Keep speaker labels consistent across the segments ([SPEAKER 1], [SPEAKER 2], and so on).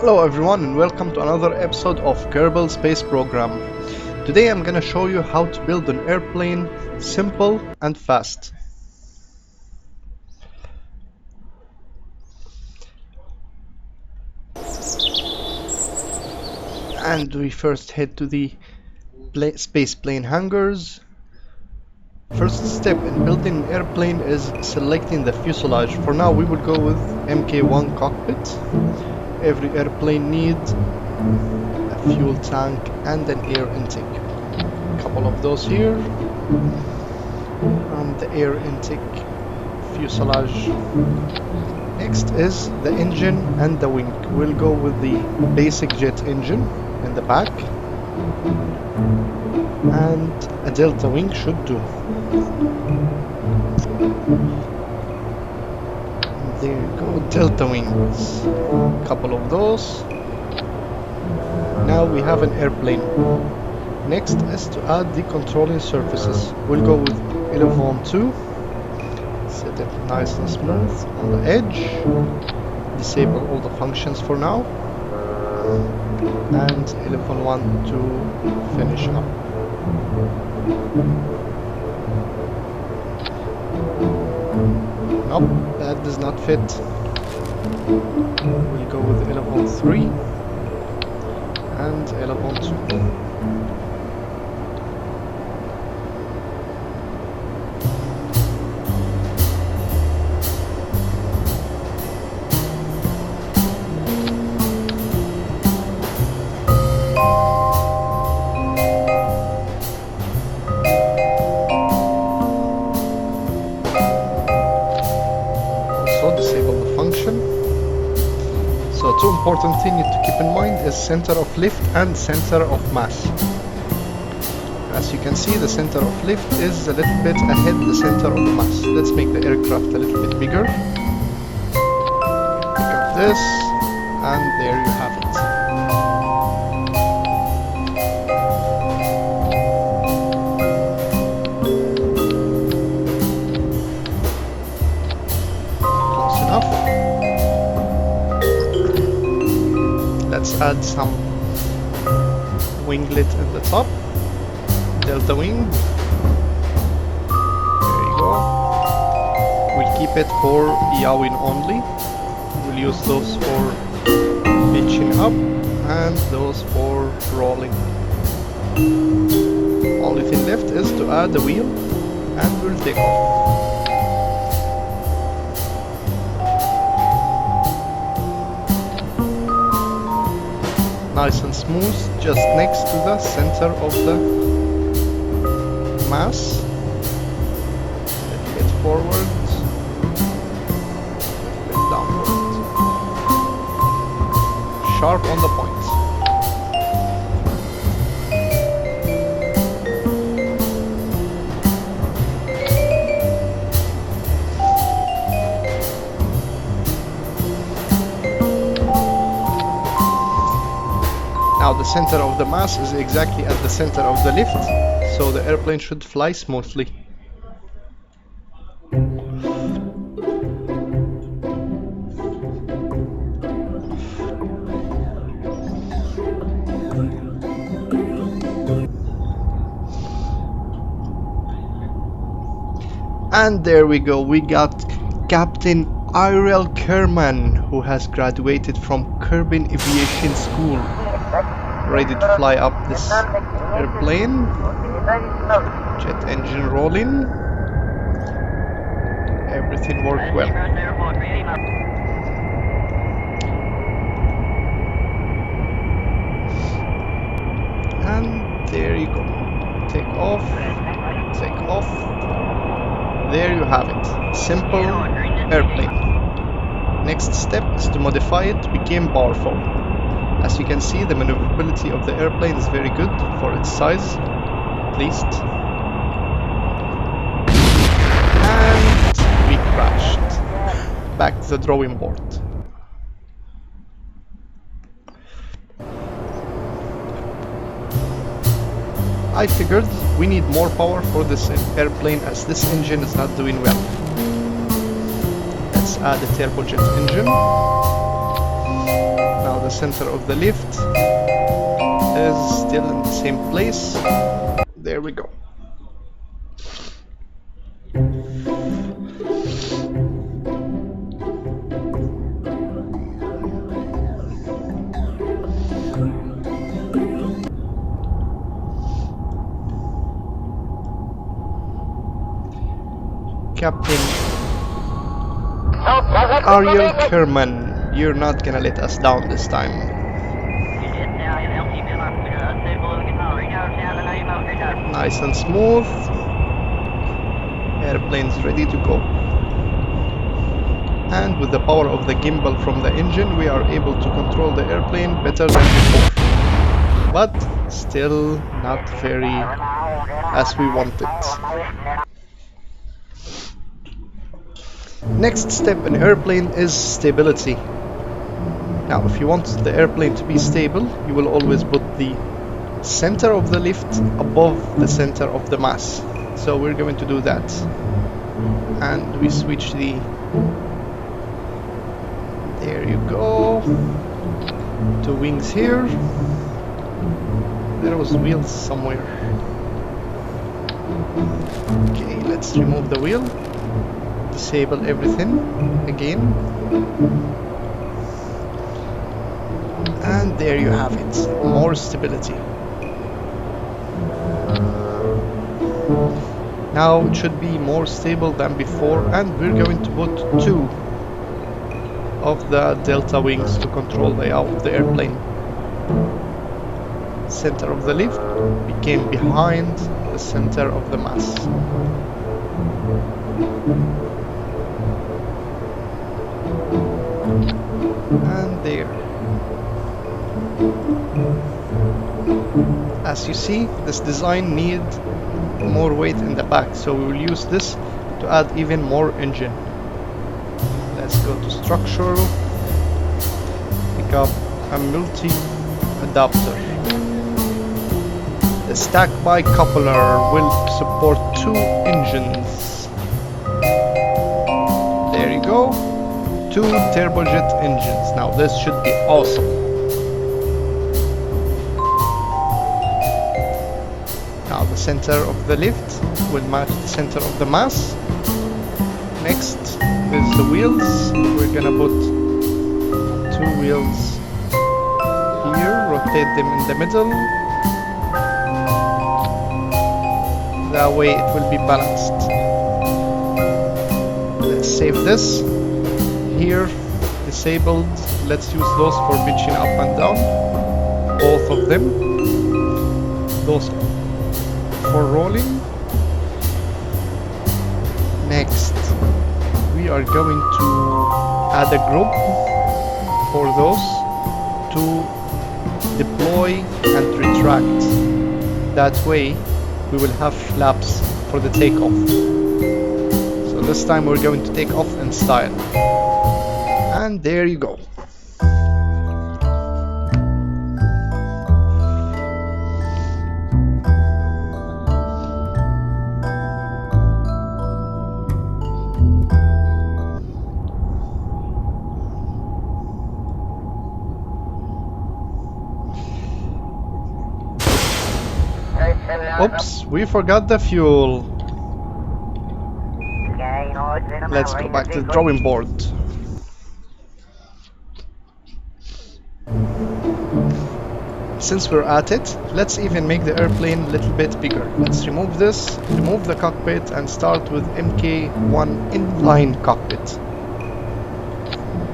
[SPEAKER 1] Hello everyone and welcome to another episode of Kerbal Space Program. Today I'm gonna show you how to build an airplane simple and fast. And we first head to the space plane hangars. First step in building an airplane is selecting the fuselage. For now we will go with Mk1 cockpit. Every airplane needs a fuel tank and an air intake. A couple of those here. And the air intake fuselage. Next is the engine and the wing. We'll go with the basic jet engine in the back. And a delta wing should do. There you go, delta wings. Couple of those. Now we have an airplane. Next is to add the controlling surfaces. We'll go with 11.2. Set it nice and smooth on the edge. Disable all the functions for now. And 11.1 to finish up. Nope, that does not fit. We'll go with 11.3 and 11.2. Disable the function. So two important things to keep in mind is center of lift and center of mass. As you can see, the center of lift is a little bit ahead the center of mass. Let's make the aircraft a little bit bigger. Pick up this and there you have it. Let's add some winglet at the top, delta wing. There you go. We'll keep it for yawing only. We'll use those for pitching up and those for rolling. Only thing left is to add the wheel and we'll take off. Nice and smooth, just next to the center of the mass. A little bit forward, a little bit downward. Sharp on the point. Now the center of the mass is exactly at the center of the lift, so the airplane should fly smoothly. And there we go, we got Captain Irel Kerman, who has graduated from Kerbin Aviation School. Ready to fly up this airplane. Jet engine rolling. Everything worked well. And there you go. Take off. Take off. There you have it. Simple airplane. Next step is to modify it to become powerful. As you can see, the maneuverability of the airplane is very good for its size, at least. And we crashed. Back to the drawing board. I figured we need more power for this airplane as this engine is not doing well. Let's add a turbojet engine. center of the lift is still in the same place. There we go. Captain Ariel Kerman, you're not gonna let us down this time. Nice and smooth. Airplane's ready to go. And with the power of the gimbal from the engine, we are able to control the airplane better than before. But still not very as we wanted. Next step in airplane is stability. Now, if you want the airplane to be stable, you will always put the center of the lift above the center of the mass. So we're going to do that. And we switch the... There you go. Two wings here. There was wheels somewhere. Okay, let's remove the wheel. Disable everything again. And there you have it. More stability. Now it should be more stable than before, and we're going to put two of the delta wings to control the layout of the airplane. Center of the lift became behind the center of the mass. And there. As you see, this design needs more weight in the back, so we will use this to add even more engine. Let's go to structural, pick up a multi-adapter. The stack bi-coupler will support two engines. There you go, two turbojet engines. Now this should be awesome. Now the center of the lift will match the center of the mass. Next is the wheels. We're gonna put two wheels here, rotate them in the middle. That way it will be balanced. Let's save this. Here, disabled. Let's use those for pitching up and down. Both of them. Those for rolling. Next, we are going to add a group for those to deploy and retract. That way we will have flaps for the takeoff. So this time we're going to take off in style. And there you go. Oops, we forgot the fuel. Let's go back to the drawing board. Since we're at it, let's even make the airplane a little bit bigger. Let's remove this, remove the cockpit, and start with MK1 inline cockpit.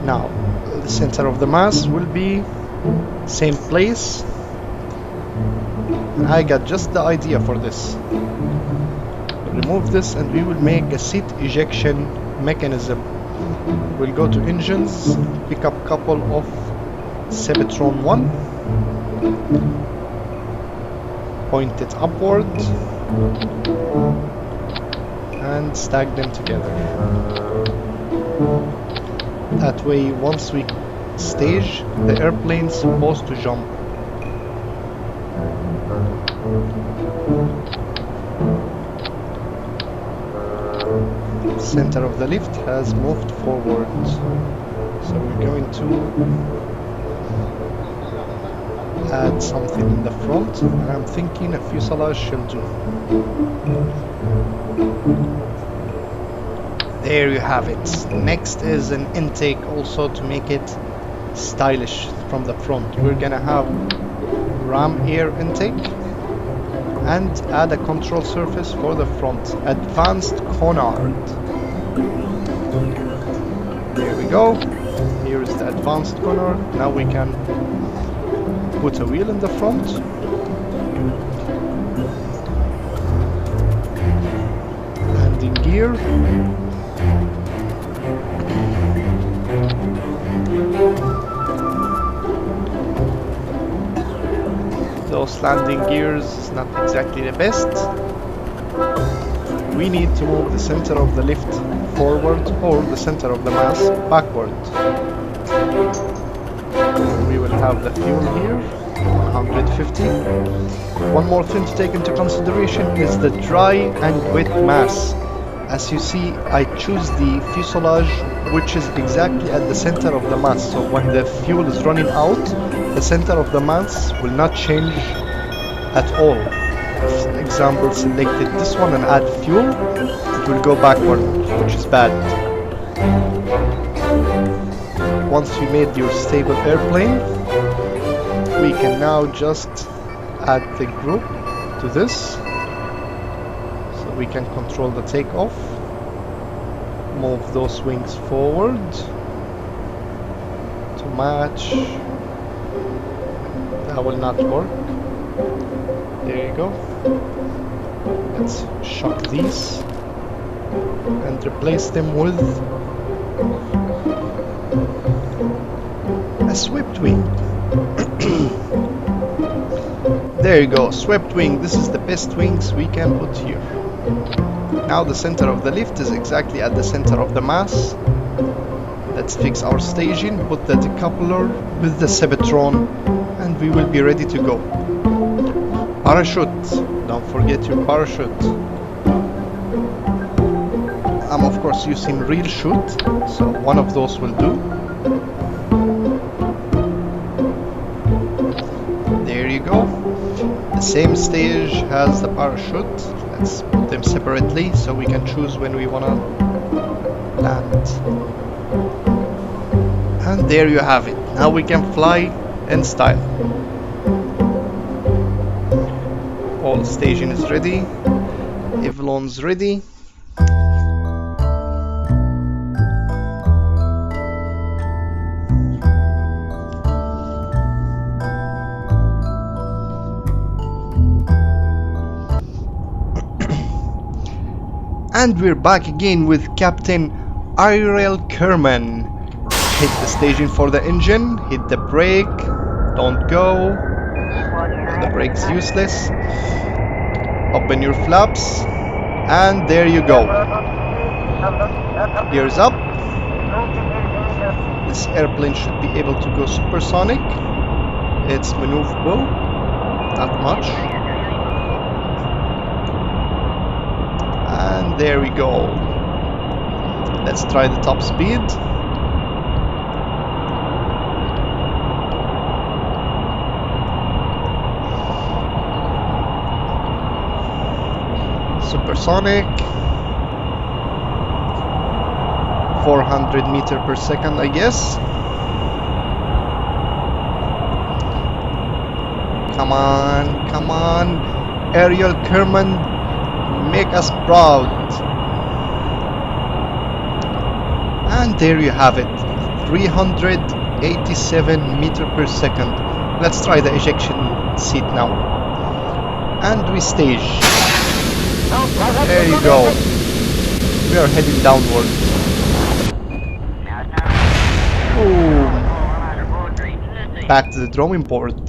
[SPEAKER 1] Now, the center of the mass will be same place. I got just the idea for this. Remove this and we will make a seat ejection mechanism. We'll go to engines, pick up a couple of Sebetron 1, point it upward and stack them together. That way, once we stage, the airplane's supposed to jump. Center of the lift has moved forward, so we're going to add something in the front, and I'm thinking a fuselage shall do. There you have it. Next is an intake, also to make it stylish from the front. We're gonna have ram air intake and add a control surface for the front. Advanced canard. There we go. Here is the advanced canard. Now we can put a wheel in the front. Landing gear. Those landing gears is not exactly the best. We need to move the center of the lift forward or the center of the mass backward. We will have the fuel here, 150. One more thing to take into consideration is the dry and wet mass. As you see, I choose the fuselage which is exactly at the center of the mass, so when the fuel is running out, the center of the mass will not change at all. For example, selected this one and add fuel, it will go backward, which is bad. Once you made your stable airplane, we can now just add the group to this, so we can control the takeoff. Move those wings forward to match. That will not work. There you go. Let's shock these and replace them with a swept wing. There you go, swept wing. This is the best wings we can put here. Now the center of the lift is exactly at the center of the mass. Let's fix our staging, put the decoupler with the Sebetron, and we will be ready to go. Parachute, don't forget your parachute. I'm of course using real chute, so one of those will do. There you go. The same stage has the parachute. Let's put them separately so we can choose when we want to land. And there you have it. Now we can fly in style. All staging is ready. Avalon's ready. And we're back again with Captain Ariel Kerman. Hit the staging for the engine, hit the brake, don't go, the brake's useless. Open your flaps, and there you go. Gears up. This airplane should be able to go supersonic. It's maneuverable, not much. And there we go. Let's try the top speed. Supersonic. 400 meters per second, I guess. Come on, come on. Ariel Kerman, make us proud. And there you have it, 387 meters per second. Let's try the ejection seat now. And we stage. There you go. We are heading downward. Boom. Back to the drawing board.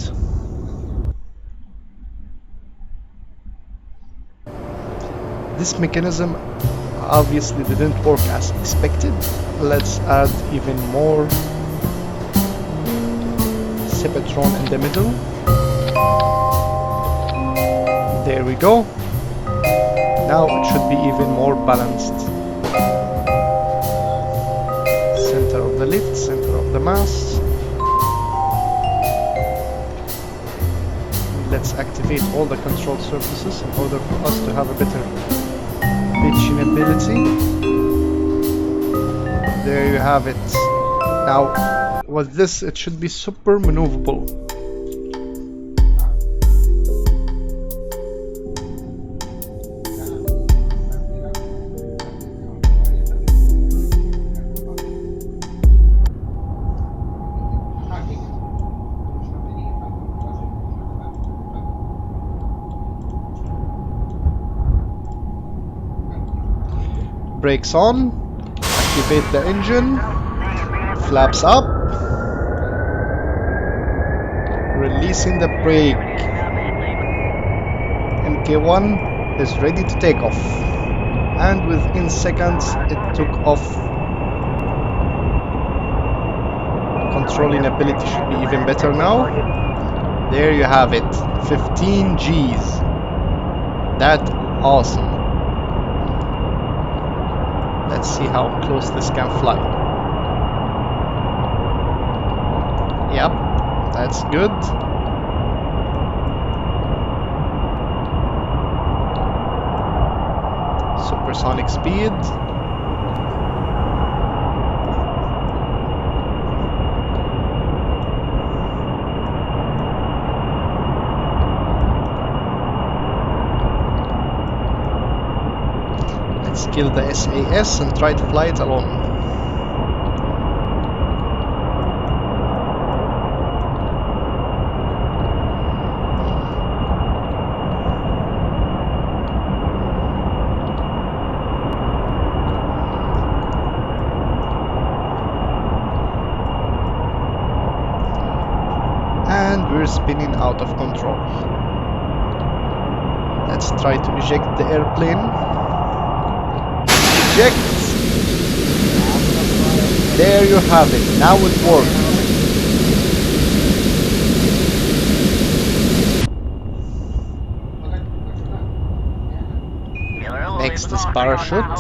[SPEAKER 1] This mechanism obviously didn't work as expected. Let's add even more Sebetron in the middle. There we go. Now it should be even more balanced. Center of the lift, center of the mass. let's activate all the control surfaces in order for us to have a better pitching ability. There you have it. Now, with this, it should be super maneuverable. Brakes on, activate the engine, flaps up, releasing the brake. MK1 is ready to take off, and within seconds it took off. Controlling ability should be even better now. There you have it, 15 Gs. That's awesome. Let's see how close this can fly. Yep, that's good. Supersonic speed. Let's kill the SAS and try to fly it alone. And we're spinning out of control. Let's try to eject the airplane. Eject! There you have it, now it worked. Next is parachute.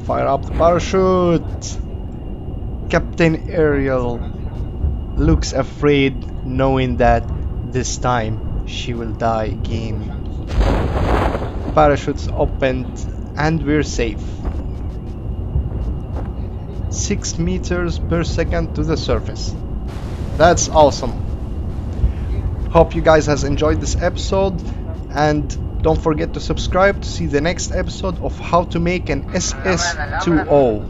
[SPEAKER 1] Fire up the parachute. Captain Ariel looks afraid, knowing that this time she will die again. Parachutes opened and we're safe. 6 meters per second to the surface. That's awesome. Hope you guys has enjoyed this episode, and don't forget to subscribe to see the next episode of how to make an SS2O.